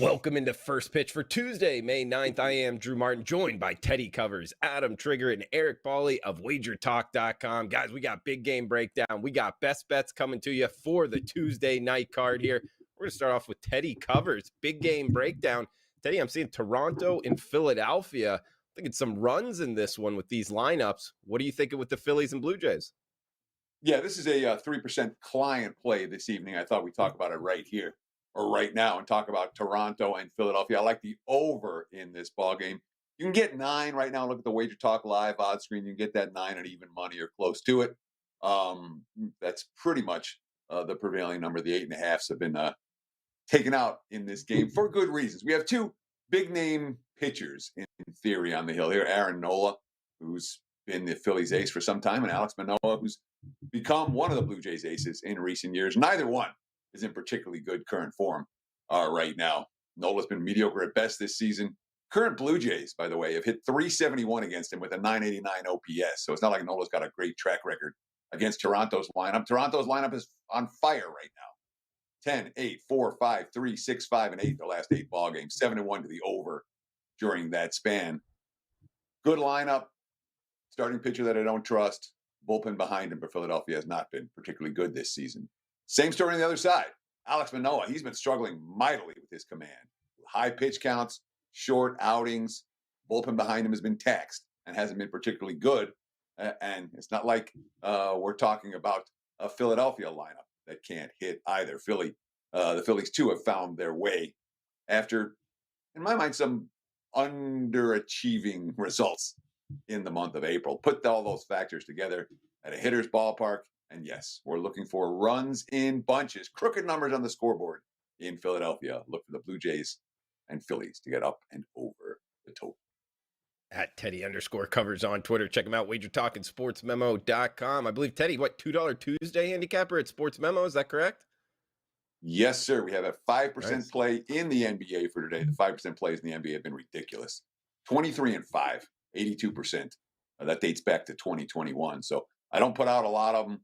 Welcome into First Pitch for Tuesday, May 9th. I am Drew Martin, joined by Teddy Covers, Adam Trigger, and Eric Pauley of WagerTalk.com. Guys, we got big game breakdown. We got best bets coming to you for the Tuesday night card here. We're going to start off with Teddy Covers, big game breakdown. Teddy, I'm seeing Toronto and Philadelphia. Thinking some runs in this one with these lineups. What are you thinking with the Phillies and Blue Jays? Yeah, this is a 3% client play this evening. I thought we'd talk about it right here or right now and talk about Toronto and Philadelphia. I like the over in this ball game. You can get 9 right now. Look at the Wager Talk live odds screen. You can get that 9 at even money or close to it. That's pretty much the prevailing number. The 8.5s have been taken out in this game for good reasons. We have two big name pitchers in theory on the hill here. Aaron Nola, who's been the Phillies ace for some time, and Alex Manoah, who's become one of the Blue Jays aces in recent years. Neither one is in particularly good current form right now. Nola's been mediocre at best this season. Current Blue Jays, by the way, have hit .371 against him with a .989 OPS. So it's not like Nola's got a great track record against Toronto's lineup. Toronto's lineup is on fire right now. 10, 8, 4, 5, 3, 6, 5, and 8 the last 8 ball games. 7-1 to the over during that span. Good lineup. Starting pitcher that I don't trust. Bullpen behind him, but Philadelphia has not been particularly good this season. Same story on the other side. Alex Manoah, he's been struggling mightily with his command. High pitch counts, short outings. Bullpen behind him has been taxed and hasn't been particularly good. And it's not like we're talking about a Philadelphia lineup that can't hit either. The Phillies, too, have found their way after, in my mind, some underachieving results in the month of April. Put all those factors together at a hitter's ballpark. And yes, we're looking for runs in bunches, crooked numbers on the scoreboard in Philadelphia. Look for the Blue Jays and Phillies to get up and over the total. At Teddy_covers on Twitter. Check him out, WagerTalk and SportsMemo.com. I believe, Teddy, $2 Tuesday handicapper at Sports Memo. Is that correct? Yes, sir. We have a 5% Nice. play in the NBA for today. The 5% plays in the NBA have been ridiculous. 23-5, 82%. That dates back to 2021. So I don't put out a lot of them.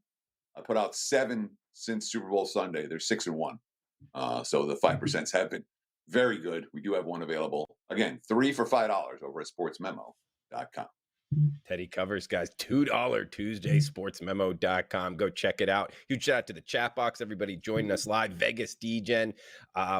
I put out 7 since Super Bowl Sunday. They're 6-1. So the 5% have been very good. We do have one available. Again, 3 for $5 over at SportsMemo.com. Teddy Covers, guys. $2 Tuesday, SportsMemo.com. Go check it out. Huge shout out to the chat box. Everybody joining us live. Vegas DGen.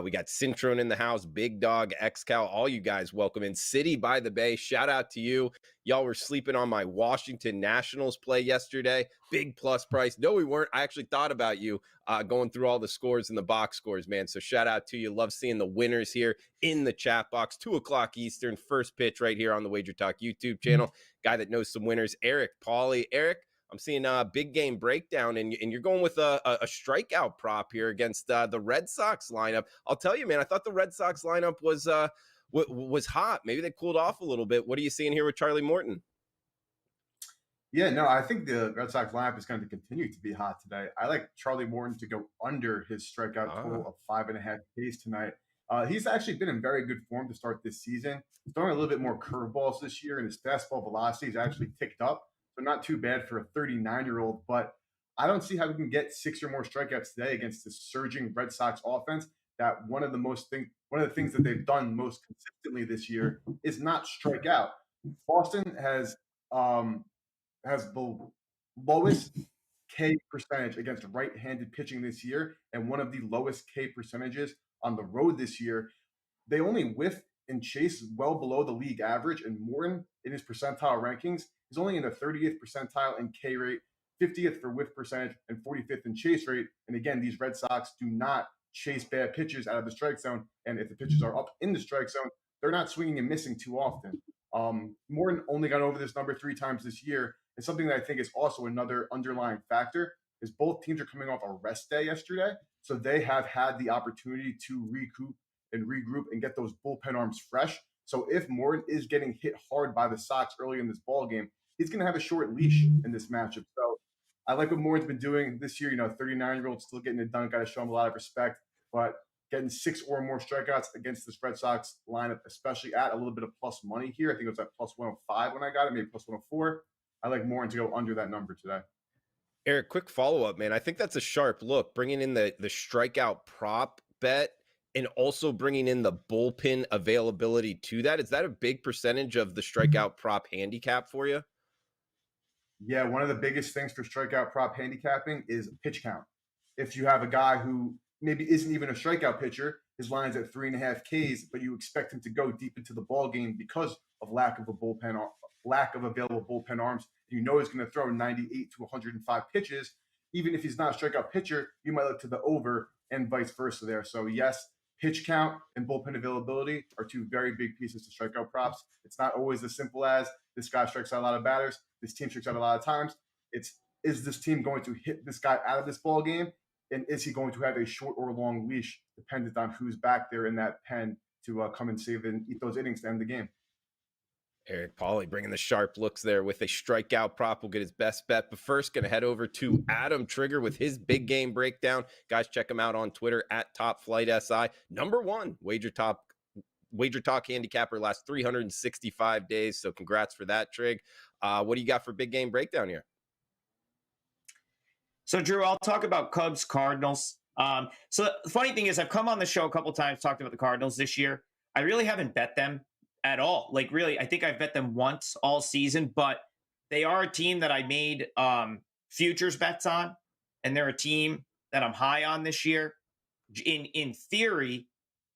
We got Cintron in the house. Big Dog, XCal. All you guys welcome in. City by the Bay. Shout out to you. Y'all were sleeping on my Washington Nationals play yesterday. Big plus price. No, we weren't. I actually thought about you going through all the scores and the box scores, man. So shout out to you. Love seeing the winners here in the chat box. 2 o'clock Eastern. First pitch right here on the Wager Talk YouTube channel. Guy that knows some winners, Eric Pauley. Eric, I'm seeing a big game breakdown, and you're going with a strikeout prop here against the Red Sox lineup. I'll tell you, man, I thought the Red Sox lineup was hot. Maybe they cooled off a little bit. What are you seeing here with Charlie Morton? Yeah, no, I think the Red Sox lineup is going to continue to be hot today. I like Charlie Morton to go under his strikeout total of 5.5 Ks tonight. He's actually been in very good form to start this season. He's throwing a little bit more curveballs this year, and his fastball velocity has actually ticked up. So not too bad for a 39-year-old. But I don't see how we can get 6 or more strikeouts today against the surging Red Sox offense. That one of the things that they've done most consistently this year is not strike out. Boston has the lowest K percentage against right-handed pitching this year, and one of the lowest K percentages on the road this year. They only whiff and chase well below the league average, and Morton in his percentile rankings is only in the 30th percentile in K rate, 50th for whiff percentage, and 45th in chase rate. And again, these Red Sox do not chase bad pitches out of the strike zone, and if the pitches are up in the strike zone, they're not swinging and missing too often. Morton only got over this number 3 times this year. And something that I think is also another underlying factor is both teams are coming off a rest day yesterday. So they have had the opportunity to recoup and regroup and get those bullpen arms fresh. So if Morton is getting hit hard by the Sox early in this ball game, he's going to have a short leash in this matchup. So I like what Morton's been doing this year. 39-year-old still getting it done. Got to show him a lot of respect. But getting 6 or more strikeouts against this Red Sox lineup, especially at a little bit of plus money here. I think it was at plus 105 when I got it, maybe plus 104. I like Morton to go under that number today. Eric, quick follow-up, man. I think that's a sharp look. Bringing in the strikeout prop bet And also bringing in the bullpen availability to that. Is that a big percentage of the strikeout prop handicap for you? Yeah, one of the biggest things for strikeout prop handicapping is pitch count. If you have a guy who maybe isn't even a strikeout pitcher, his line's at 3.5 Ks, but you expect him to go deep into the ball game because of lack of available bullpen arms. You know he's going to throw 98 to 105 pitches. Even if he's not a strikeout pitcher, you might look to the over and vice versa there. So yes, pitch count and bullpen availability are two very big pieces to strikeout props. It's not always as simple as this guy strikes out a lot of batters, this team strikes out a lot of times. It's, is this team going to hit this guy out of this ball game? And is he going to have a short or long leash dependent on who's back there in that pen to come and save and eat those innings to end the game? Eric Pauly bringing the sharp looks there with a strikeout prop. We'll get his best bet. But first, going to head over to Adam Trigger with his big game breakdown. Guys, check him out on Twitter at TopFlightSI. Number one, WagerTalk handicapper last 365 days. So congrats for that, Trig. What do you got for big game breakdown here? So, Drew, I'll talk about Cubs, Cardinals. So the funny thing is I've come on the show a couple times, talked about the Cardinals this year. I really haven't bet them at all. Like, really, I think I've bet them once all season, but they are a team that I made futures bets on, and they're a team that I'm high on this year in theory.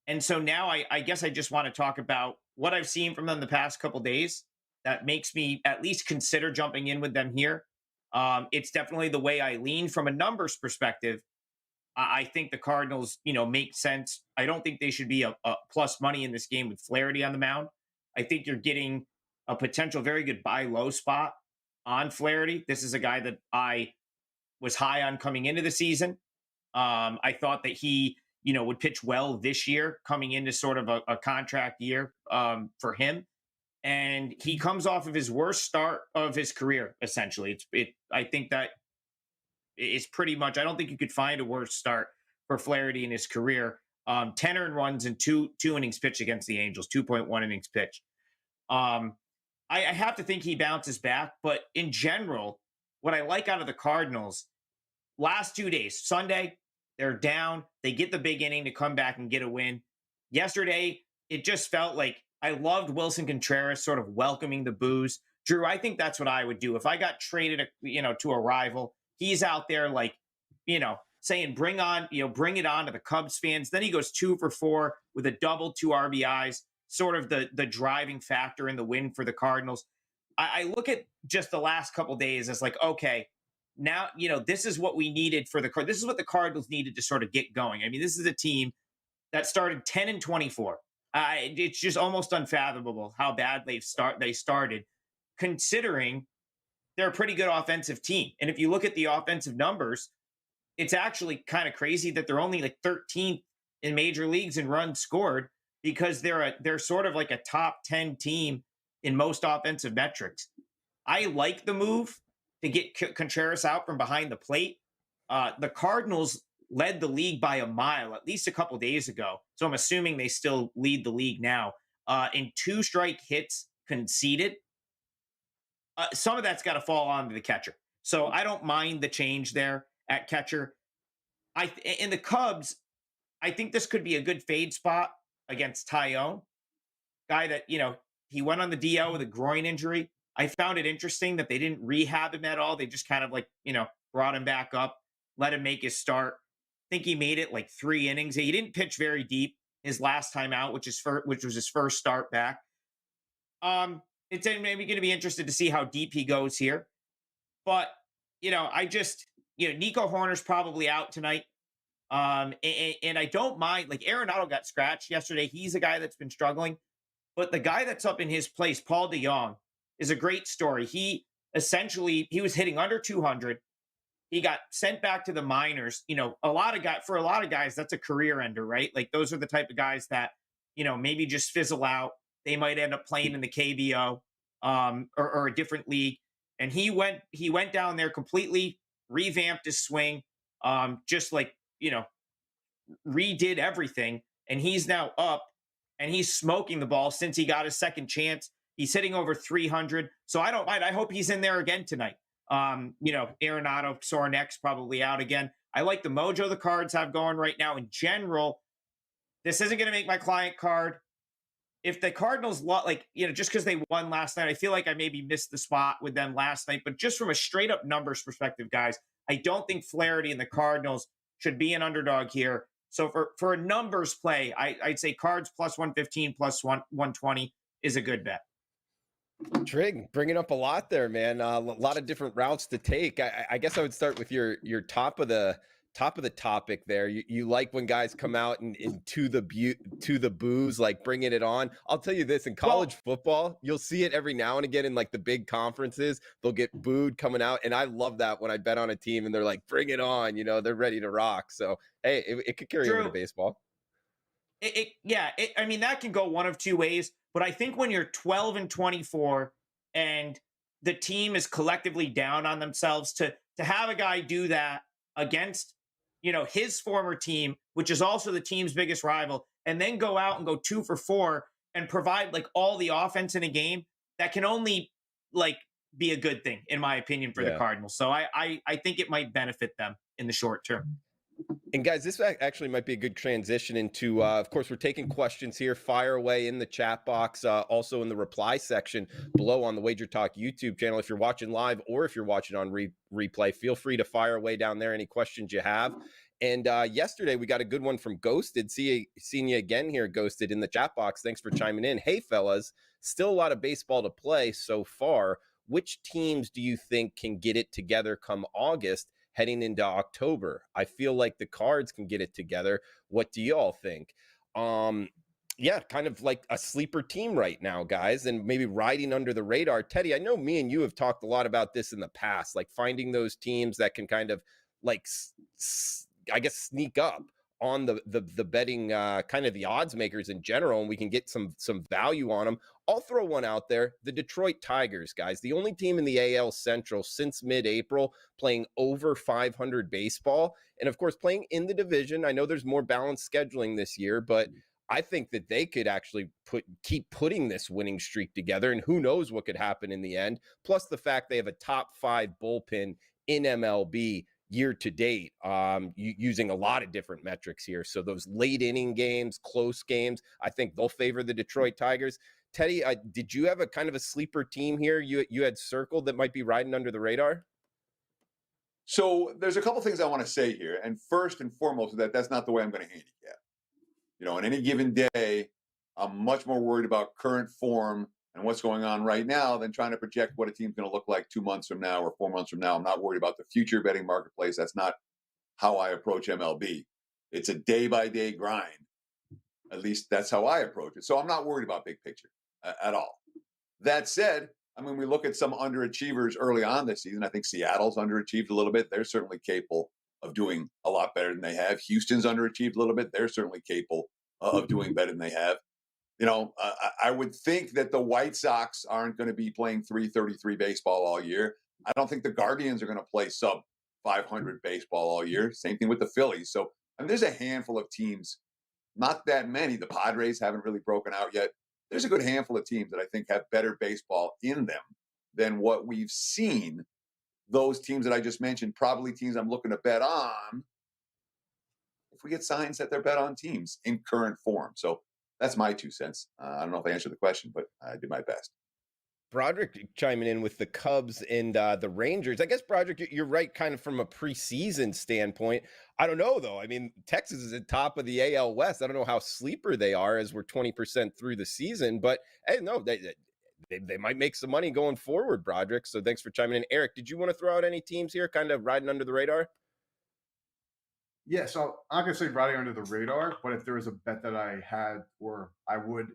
And so now I guess I just want to talk about what I've seen from them the past couple days that makes me at least consider jumping in with them here. It's definitely the way I lean from a numbers perspective. I think the Cardinals, make sense. I don't think they should be a plus money in this game with Flaherty on the mound. I think you're getting a potential very good buy low spot on Flaherty. This is a guy that I was high on coming into the season. I thought that he, would pitch well this year, coming into sort of a contract year for him. And he comes off of his worst start of his career, essentially. I think that is pretty much, I don't think you could find a worse start for Flaherty in his career. 10 earned runs and two innings pitched against the Angels, 2.1 innings pitched. I have to think he bounces back, but in general, what I like out of the Cardinals, last 2 days, Sunday, they're down. They get the big inning to come back and get a win. Yesterday, it just felt like I loved Wilson Contreras sort of welcoming the boos. Drew, I think that's what I would do. If I got traded, to a rival, he's out there saying, bring it on to the Cubs fans. Then he goes 2 for 4 with a double, 2 RBIs, sort of the driving factor in the win for the Cardinals. I look at just the last couple days as like, okay, now, this is what we needed for this is what the Cardinals needed to sort of get going. I mean, this is a team that started 10-24. It's just almost unfathomable how bad they started, considering they're a pretty good offensive team. And if you look at the offensive numbers, it's actually kind of crazy that they're only like 13th in major leagues in runs scored, because they're sort of like a top 10 team in most offensive metrics. I like the move to get Contreras out from behind the plate. The Cardinals led the league by a mile at least a couple days ago. So I'm assuming they still lead the league now in 2 strike hits conceded. Some of that's got to fall onto the catcher. So I don't mind the change there at catcher. In the Cubs, I think this could be a good fade spot against Tyone, guy that, he went on the DL with a groin injury. I found it interesting that they didn't rehab him at all. They just kind of brought him back up, let him make his start. I think he made it like 3 innings. He didn't pitch very deep his last time out, which was his first start back. It's maybe going to be interested to see how deep he goes here. But, Nico Horner's probably out tonight. And I don't mind, Arenado got scratched yesterday. He's a guy that's been struggling. But the guy that's up in his place, Paul DeJong, is a great story. He was hitting under 200. He got sent back to the minors. For a lot of guys, that's a career ender, right? Like, those are the type of guys that, maybe just fizzle out. They might end up playing in the KBO or a different league. And he went down there, completely revamped his swing, redid everything. And he's now up and he's smoking the ball since he got his second chance. He's hitting over 300. So I don't mind. I hope he's in there again tonight. Arenado, sore neck's probably out again. I like the mojo the Cards have going right now. In general, this isn't going to make my client card. If the Cardinals, just because they won last night, I feel like I maybe missed the spot with them last night. But just from a straight up numbers perspective, guys, I don't think Flaherty and the Cardinals should be an underdog here. So for a numbers play, I'd say Cards plus 115 plus 120 is a good bet. Trig, bringing up a lot there, man. A lot of different routes to take. I guess I would start with your top of the topic there. You like when guys come out and to the booze, like bringing it on. I'll tell you this, in college football, you'll see it every now and again in like the big conferences. They'll get booed coming out, and I love that when I bet on a team and they're like, bring it on. They're ready to rock. So hey, it could carry over to baseball. I mean, that can go one of two ways. But I think when you're 12-24 and the team is collectively down on themselves, to have a guy do that against, his former team, which is also the team's biggest rival, and then go out and go 2 for 4 and provide like all the offense in a game, that can only like be a good thing, in my opinion, for the Cardinals. So I think it might benefit them in the short term. And guys, this actually might be a good transition into, of course, we're taking questions here. Fire away in the chat box, also in the reply section below on the WagerTalk YouTube channel. If you're watching live or if you're watching on replay, feel free to fire away down there any questions you have. And yesterday we got a good one from Ghosted. Seeing you again here, Ghosted, in the chat box. Thanks for chiming in. Hey, fellas, still a lot of baseball to play so far. Which teams do you think can get it together come August? Heading into October? I feel like the Cards can get it together. What do y'all think? Kind of like a sleeper team right now, guys, and maybe riding under the radar. Teddy, I know me and you have talked a lot about this in the past, like finding those teams that can kind of like, I guess, sneak up on the betting, kind of the odds makers in general, and we can get some value on them. I'll throw one out there. The Detroit Tigers, guys, the only team in the AL Central since mid-April playing over 500 baseball. And of course, playing in the division. I know there's more balanced scheduling this year, but I think that they could actually keep putting this winning streak together, and who knows what could happen in the end. Plus the fact they have a top 5 bullpen in MLB year to date, using a lot of different metrics here. So those late inning games, close games, I think they'll favor the Detroit Tigers. Teddy, did you have a kind of a sleeper team here you had circled that might be riding under the radar? So there's a couple things I want to say here. And first and foremost, that's not the way I'm going to handicap. On any given day, I'm much more worried about current form and what's going on right now than trying to project what a team's going to look like 2 months from now or 4 months from now. I'm not worried about the future betting marketplace. That's not how I approach MLB. It's a day-by-day grind. At least that's how I approach it. So I'm not worried about big picture at all. That said, I mean, we look at some underachievers early on this season. I think Seattle's underachieved a little bit. They're certainly capable of doing a lot better than they have. Houston's underachieved a little bit. They're certainly capable of doing better than they have. I would think that the White Sox aren't going to be playing .333 baseball all year. I don't think the Guardians are going to play sub 500 baseball all year. Same thing with the Phillies. So there's a handful of teams, not that many. The Padres haven't really broken out yet. There's a good handful of teams that I think have better baseball in them than what we've seen. Those teams that I just mentioned, probably teams I'm looking to bet on if we get signs that they're bet on teams in current form. So that's my 2 cents. I don't know if I answered the question, but I did my best. Broderick chiming in with the Cubs and the Rangers. I guess, Broderick, you're right kind of from a preseason standpoint. I don't know, though. I mean, Texas is at top of the AL West. I don't know how sleeper they are as we're 20% through the season. But, hey, no, they might make some money going forward, Broderick. So thanks for chiming in. Eric, did you want to throw out any teams here kind of riding under the radar? Yeah, so I'm not going to say riding under the radar, but if there was a bet that I had or I would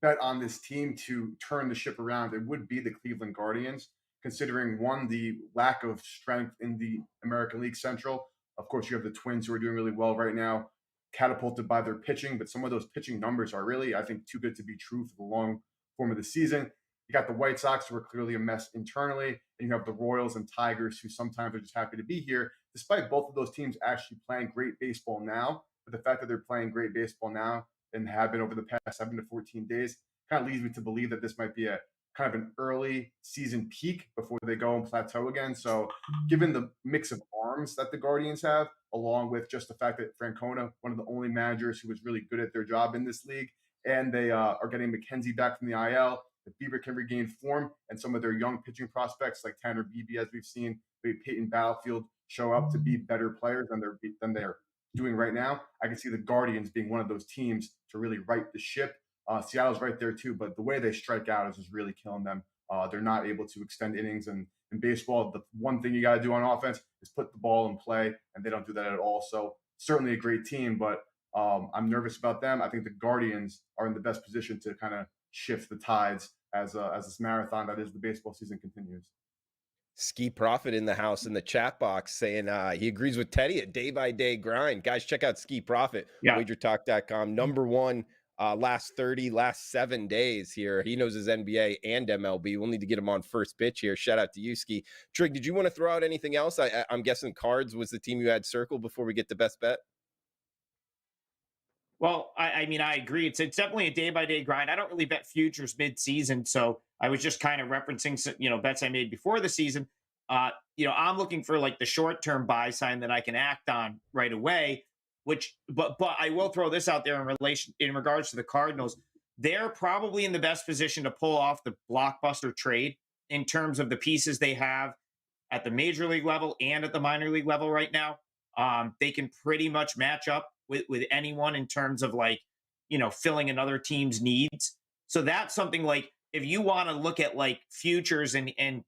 bet on this team to turn the ship around, it would be the Cleveland Guardians, considering, one, the lack of strength in the American League Central. Of course, you have the Twins, who are doing really well right now, catapulted by their pitching, but some of those pitching numbers are really, I think, too good to be true for the long form of the season. You got the White Sox, who are clearly a mess internally, and you have the Royals and Tigers, who sometimes are just happy to be here, despite both of those teams actually playing great baseball now. But the fact that they're playing great baseball now and have been over the past 7 to 14 days kind of leads me to believe that this might be a kind of an early season peak before they go and plateau again. So given the mix of arms that the Guardians have, along with just the fact that Francona, one of the only managers who was really good at their job in this league, and they are getting McKenzie back from the IL. If Bieber can regain form and some of their young pitching prospects like Tanner Beebe, as we've seen, maybe Peyton Battlefield show up to be better players than they're doing right now, I can see the Guardians being one of those teams to really right the ship. Seattle's right there too, but the way they strike out is just really killing them. They're not able to extend innings, and in baseball, the one thing you got to do on offense is put the ball in play, and they don't do that at all. So certainly a great team, but I'm nervous about them. I think the Guardians are in the best position to kind of shift the tides as this marathon that is the baseball season continues. Ski Profit in the house in the chat box saying he agrees with Teddy, a day-by-day grind. Guys, check out Ski Profit, WagerTalk.com. Number one, last 7 days here. He knows his NBA and MLB. We'll need to get him on first pitch here. Shout out to you, Ski. Trig, did you want to throw out anything else? I'm guessing Cards was the team you had circled before we get to best bet. Well, I mean, I agree. It's definitely a day-by-day grind. I don't really bet futures mid-season, so I was just kind of referencing, bets I made before the season. I'm looking for like the short-term buy sign that I can act on right away. But I will throw this out there in regards to the Cardinals. They're probably in the best position to pull off the blockbuster trade in terms of the pieces they have at the major league level and at the minor league level right now. They can pretty much match up with anyone in terms of filling another team's needs. So that's something like if you want to look at like futures and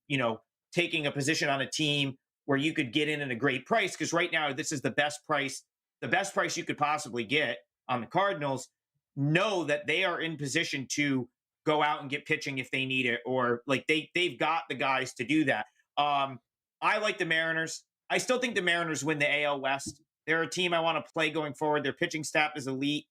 taking a position on a team where you could get in at a great price, because right now this is the best price you could possibly get on the Cardinals. Know that they are in position to go out and get pitching if they need it, or like they've got the guys to do that. I like the Mariners. I still think the Mariners win the AL West. They're a team I want to play going forward. Their pitching staff is elite.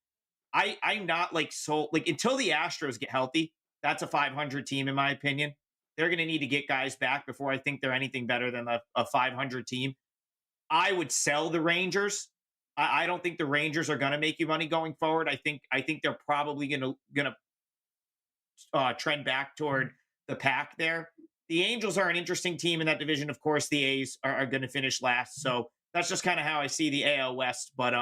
I'm not until the Astros get healthy, that's a 500 team in my opinion. They're going to need to get guys back before I think they're anything better than a 500 team. I would sell the Rangers. I don't think the Rangers are going to make you money going forward. I think they're probably going to trend back toward the pack there. The Angels are an interesting team in that division. Of course, the A's are going to finish last. So that's just kind of how I see the AL West. But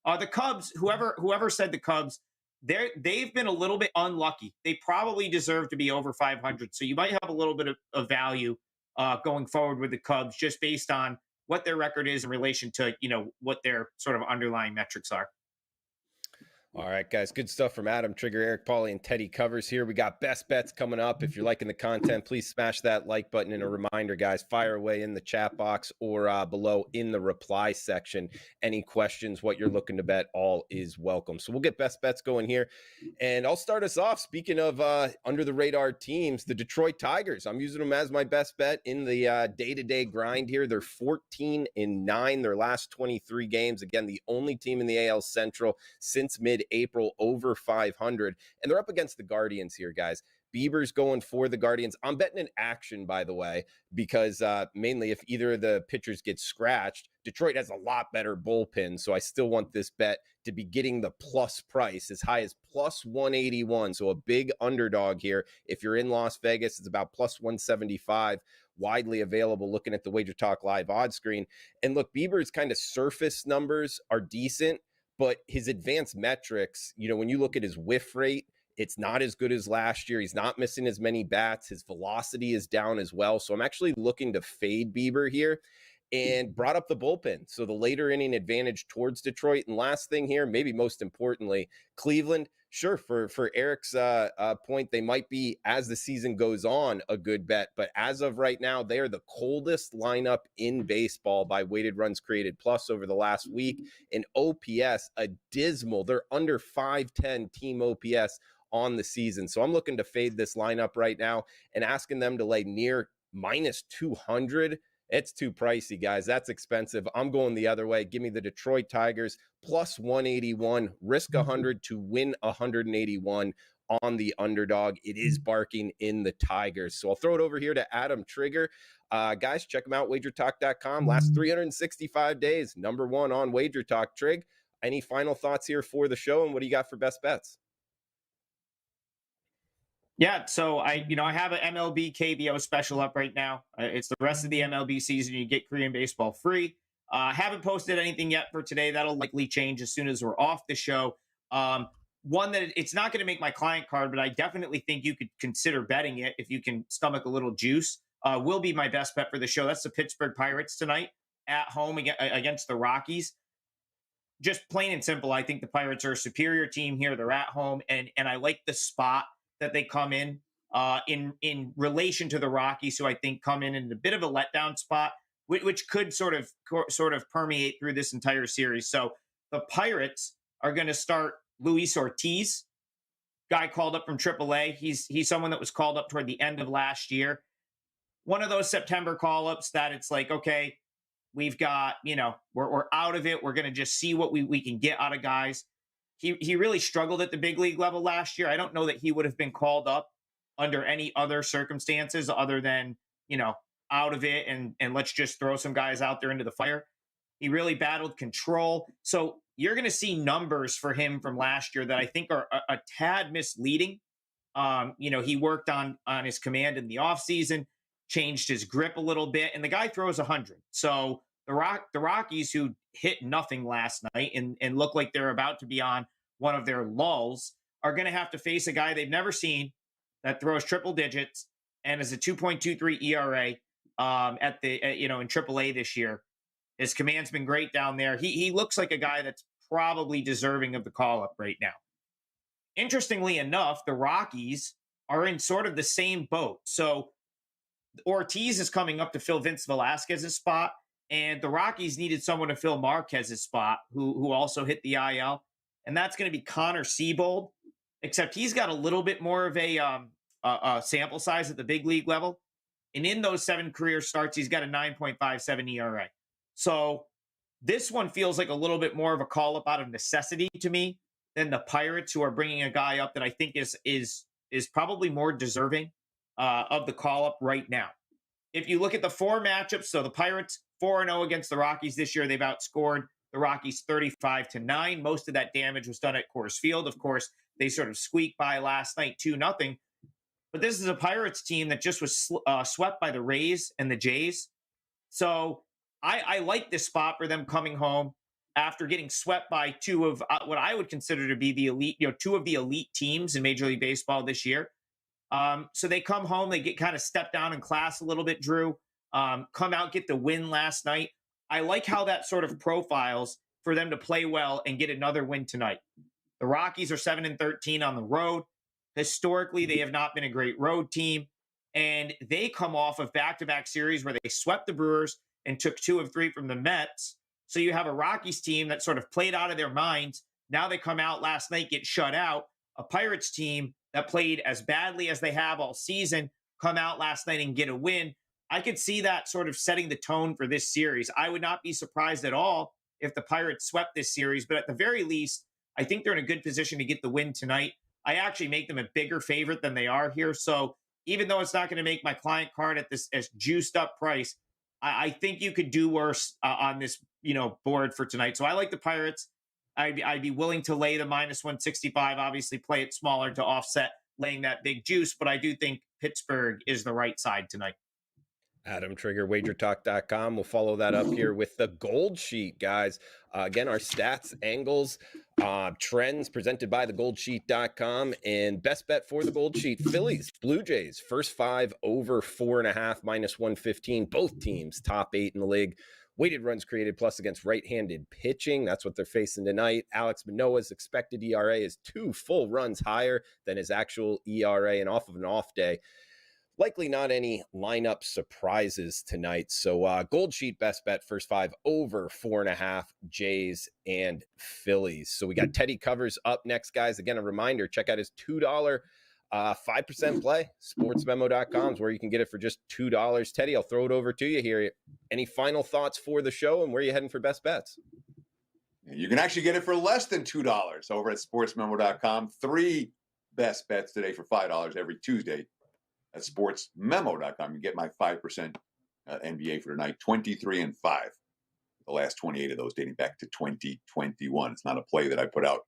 the Cubs, whoever said the Cubs, they've been a little bit unlucky. They probably deserve to be over 500. So you might have a little bit of value going forward with the Cubs just based on what their record is in relation to, what their sort of underlying metrics are. All right, guys, good stuff from Adam, Trigger, Eric, Paulie, and Teddy Covers here. We got best bets coming up. If you're liking the content, please smash that like button. And a reminder, guys, fire away in the chat box or below in the reply section. Any questions, what you're looking to bet, all is welcome. So we'll get best bets going here. And I'll start us off. Speaking of under the radar teams, the Detroit Tigers. I'm using them as my best bet in the day-to-day grind here. They're 14-9 their last 23 games. Again, the only team in the AL Central since mid-April over 500, and they're up against the Guardians here, guys. Bieber's going for the Guardians. I'm betting an action, by the way, because mainly if either of the pitchers get scratched, Detroit has a lot better bullpen, so I still want this bet to be getting the plus price as high as plus 181, so a big underdog here. If you're in Las Vegas, it's about plus 175, widely available looking at the WagerTalk live odds screen. And look, Bieber's kind of surface numbers are decent, but his advanced metrics, when you look at his whiff rate, it's not as good as last year. He's not missing as many bats. His velocity is down as well. So I'm actually looking to fade Bieber here and brought up the bullpen. So the later inning advantage towards Detroit. And last thing here, maybe most importantly, Cleveland. Sure, for Eric's point, they might be, as the season goes on, a good bet. But as of right now, they are the coldest lineup in baseball by weighted runs created plus over the last week. And OPS, a dismal. They're under 510 team OPS on the season. So I'm looking to fade this lineup right now and asking them to lay near minus 200. It's too pricey, guys. That's expensive. I'm going the other way. Give me the Detroit Tigers plus 181, risk 100 to win 181 on the underdog. It is barking in the Tigers. So I'll throw it over here to Adam Trigger. Guys, check them out, wagertalk.com. Last 365 days, number one on WagerTalk. Trig, any final thoughts here for the show, and what do you got for best bets? Yeah, so I have an MLB KBO special up right now. It's the rest of the MLB season. You get Korean baseball free. Haven't posted anything yet for today. That'll likely change as soon as we're off the show. One that it's not going to make my client card, but I definitely think you could consider betting it if you can stomach a little juice. Will be my best bet for the show. That's the Pittsburgh Pirates tonight at home against the Rockies. Just plain and simple, I think the Pirates are a superior team here. They're at home, and I like the spot that they come in relation to the Rockies, who I think come in a bit of a letdown spot, which could sort of permeate through this entire series. So the Pirates are going to start Luis Ortiz, guy called up from AAA. He's someone that was called up toward the end of last year. One of those September call-ups that it's like, okay, we've got, we're out of it. We're going to just see what we can get out of guys. He really struggled at the big league level last year. I don't know that he would have been called up under any other circumstances other than, out of it and let's just throw some guys out there into the fire. He really battled control. So you're going to see numbers for him from last year that I think are a tad misleading. He worked on his command in the offseason, changed his grip a little bit, and the guy throws 100. So the Rockies, who hit nothing last night and look like they're about to be on one of their lulls, are going to have to face a guy they've never seen that throws triple digits and is a 2.23 ERA in AAA this year. His command's been great down there. He looks like a guy that's probably deserving of the call-up right now. Interestingly enough, the Rockies are in sort of the same boat. So Ortiz is coming up to fill Vince Velasquez's spot, and the Rockies needed someone to fill Marquez's spot, who also hit the IL, and that's going to be Connor Siebold, except he's got a little bit more of a sample size at the big league level. And in those 7 career starts, he's got a 9.57 ERA. So this one feels like a little bit more of a call-up out of necessity to me than the Pirates, who are bringing a guy up that I think is probably more deserving of the call-up right now. If you look at the 4 matchups, so the Pirates 4-0 against the Rockies this year. They've outscored the Rockies 35-9. Most of that damage was done at Coors Field. Of course, they sort of squeaked by last night 2-0. But this is a Pirates team that just was swept by the Rays and the Jays. So I like this spot for them coming home after getting swept by 2 of what I would consider to be the elite, 2 of the elite teams in Major League Baseball this year. So they come home, they get kind of stepped down in class a little bit, Drew. Come out, get the win last night. I like how that sort of profiles for them to play well and get another win tonight. The Rockies are 7-13 on the road. Historically, they have not been a great road team, and they come off of back-to-back series where they swept the Brewers and took 2 of 3 from the Mets. So you have a Rockies team that sort of played out of their minds. Now they come out last night, get shut out. A Pirates team that played as badly as they have all season come out last night and get a win. I could see that sort of setting the tone for this series. I would not be surprised at all if the Pirates swept this series, but at the very least, I think they're in a good position to get the win tonight. I actually make them a bigger favorite than they are here. So even though it's not going to make my client card at this as juiced up price, I think you could do worse on this, board for tonight. So I like the Pirates. I'd be willing to lay the -165, obviously play it smaller to offset laying that big juice, but I do think Pittsburgh is the right side tonight. Adam Trigger, WagerTalk.com. We'll follow that up here with the Gold Sheet, guys. Again, our stats, angles, trends presented by thegoldsheet.com, and best bet for the Gold Sheet: Phillies, Blue Jays, first 5 over 4.5, -115. Both teams top 8 in the league. Weighted runs created plus against right-handed pitching. That's what they're facing tonight. Alex Manoah's expected ERA is 2 full runs higher than his actual ERA, and off of an off day. Likely not any lineup surprises tonight. So Gold Sheet best bet, first 5 over 4.5, Jays and Phillies. So we got Teddy Covers up next, guys. Again, a reminder, check out his $2 5% play. SportsMemo.com is where you can get it for just $2. Teddy, I'll throw it over to you here. Any final thoughts for the show, and where are you heading for best bets? You can actually get it for less than $2 over at SportsMemo.com. 3 best bets today for $5 every Tuesday. At sportsmemo.com, you get my 5% NBA for tonight, 23-5. The last 28 of those dating back to 2021. It's not a play that I put out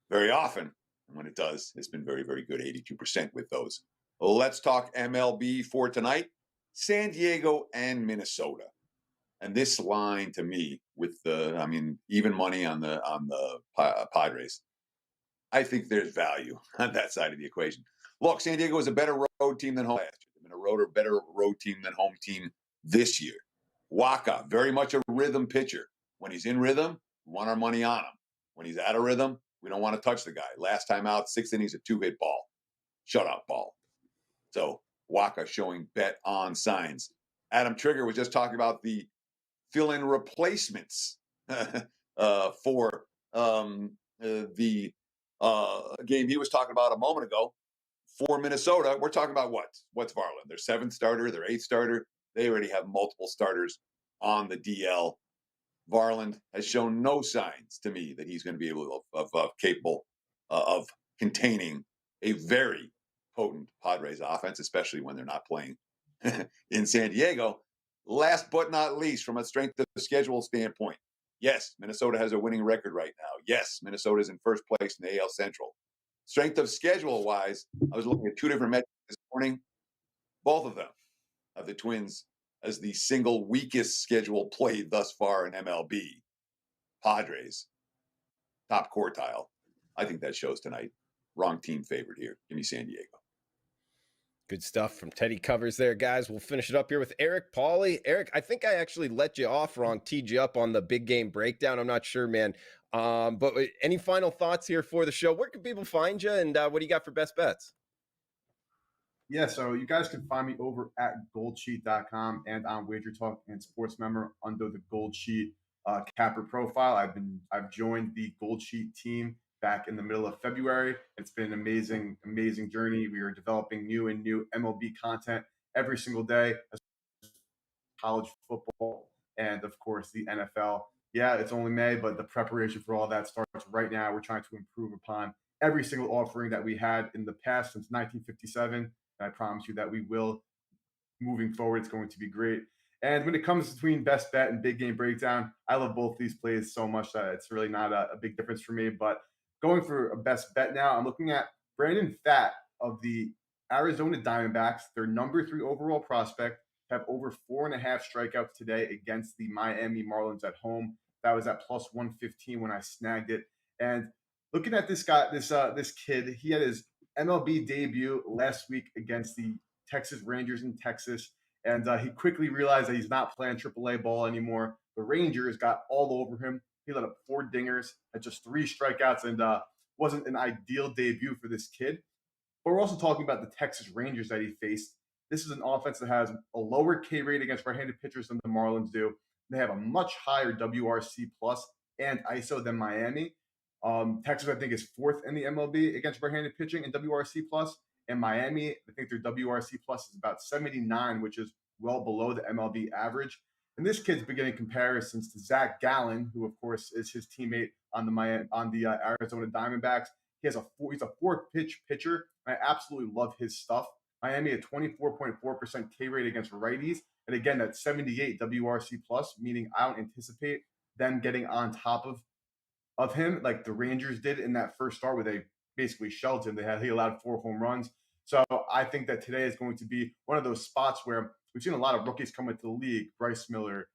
very often. And when it does, it's been very, very good, 82% with those. Let's talk MLB for tonight. San Diego and Minnesota. And this line to me, with even money on the Padres, I think there's value on that side of the equation. Look, San Diego is a better road team than home last year. They've been a better road team than home team this year. Waka, very much a rhythm pitcher. When he's in rhythm, we want our money on him. When he's out of rhythm, we don't want to touch the guy. Last time out, 6 innings, a 2-hit ball, shutout ball. So Waka showing bet on signs. Adam Trigger was just talking about the fill-in replacements for the game he was talking about a moment ago for Minnesota. We're talking about what's Varland, their 7th starter, their 8th starter. They already have multiple starters on the DL. Varland has shown no signs to me that he's going to be able capable of containing a very potent Padres offense, especially when they're not playing in San Diego. Last but not least, from a strength of schedule standpoint, yes, Minnesota has a winning record right now. Yes, Minnesota is in first place in the AL Central. Strength of schedule wise, I was looking at 2 different metrics this morning. Both of them have the Twins as the single weakest schedule played thus far in MLB. Padres, top quartile. I think that shows tonight. Wrong team favored here. Give me San Diego. Good stuff from Teddy Covers there, guys. We'll finish it up here with Eric Pauly. Eric, I think I actually let you off wrong, teed you up on the big game breakdown. I'm not sure, man. But any final thoughts here for the show? Where can people find you, and what do you got for best bets? Yeah, so you guys can find me over at goldsheet.com and on WagerTalk and Sports Member under the Gold Sheet capper profile. I've joined the Gold Sheet team back in the middle of February. It's been an amazing journey. We are developing new MLB content every single day, college football, and of course the NFL. Yeah, it's only May, but the preparation for all that starts right now. We're trying to improve upon every single offering that we had in the past since 1957. And I promise you that we will. Moving forward, it's going to be great. And when it comes between best bet and big game breakdown, I love both these plays so much that it's really not a big difference for me. But going for a best bet now, I'm looking at Brandon Pfaadt of the Arizona Diamondbacks, their number 3 overall prospect, have over 4.5 strikeouts today against the Miami Marlins at home. That was at plus 115 when I snagged it. And looking at this guy, this kid, he had his MLB debut last week against the Texas Rangers in Texas. And he quickly realized that he's not playing AAA ball anymore. The Rangers got all over him. He let up 4 dingers, had just 3 strikeouts, and wasn't an ideal debut for this kid. But we're also talking about the Texas Rangers that he faced. This is an offense that has a lower K rate against right-handed pitchers than the Marlins do. They have a much higher WRC plus and ISO than Miami. Texas, I think, is 4th in the MLB against right-handed pitching in WRC plus. And Miami, I think their WRC plus is about 79, which is well below the MLB average. And this kid's been getting comparisons to Zach Gallen, who of course is his teammate on the Arizona Diamondbacks. He's a 4-pitch pitcher. I absolutely love his stuff. Miami at 24.4% K rate against righties, and again that's 78 WRC plus, meaning I don't anticipate them getting on top of him like the Rangers did in that first start where they basically shelled him. He allowed 4 home runs. So I think that today is going to be one of those spots where we've seen a lot of rookies come into the league: Bryce Miller,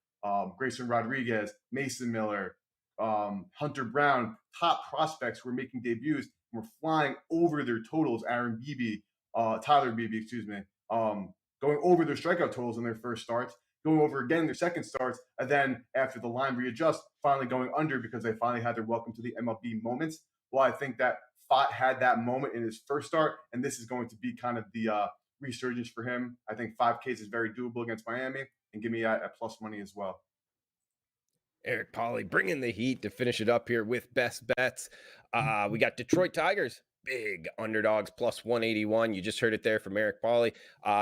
Grayson Rodriguez, Mason Miller, Hunter Brown, top prospects who are making debuts. We're flying over their totals. Tyler Beebe, going over their strikeout totals in their first starts, going over again in their second starts, and then after the line readjusts, finally going under because they finally had their welcome to the MLB moments. Well, I think that Pfaadt had that moment in his first start, and this is going to be kind of the resurgence for him. I think 5Ks is very doable against Miami, and give me a plus money as well. Eric Pauly bringing the heat to finish it up here with best bets. We got Detroit Tigers, big underdogs, plus 181. You just heard it there from Eric Pauly.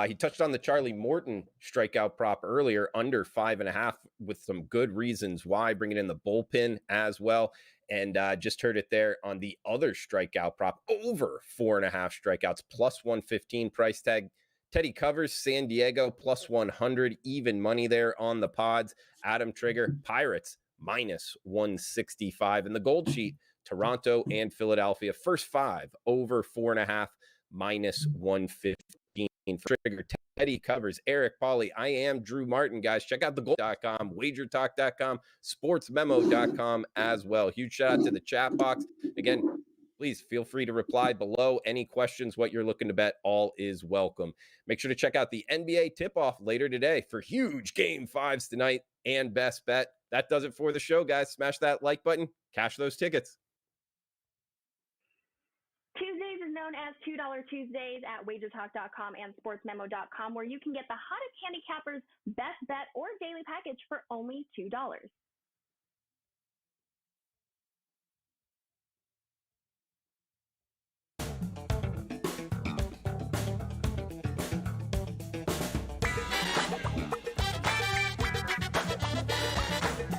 He touched on the Charlie Morton strikeout prop earlier, under 5.5, with some good reasons why, bringing in the bullpen as well. And just heard it there on the other strikeout prop, over 4.5 strikeouts, plus 115 price tag. Teddy Covers, San Diego, plus 100, even money there on the pods. Adam Trigger, Pirates, minus 165. And the Gold Sheet, Toronto and Philadelphia, first 5, over 4.5, minus 115. Trigger, Teddy covers, Eric, Pauly, I am Drew Martin, guys. Check out thegoal.com, wagertalk.com, sportsmemo.com as well. Huge shout out to the chat box. Again, please feel free to reply below. Any questions, what you're looking to bet, all is welcome. Make sure to check out the NBA tip-off later today for huge Game 5s tonight and best bet. That does it for the show, guys. Smash that like button. Cash those tickets. Tuesdays is known as $2 Tuesdays at WagerTalk.com and SportsMemo.com, where you can get the hottest handicappers, best bet, or daily package for only $2.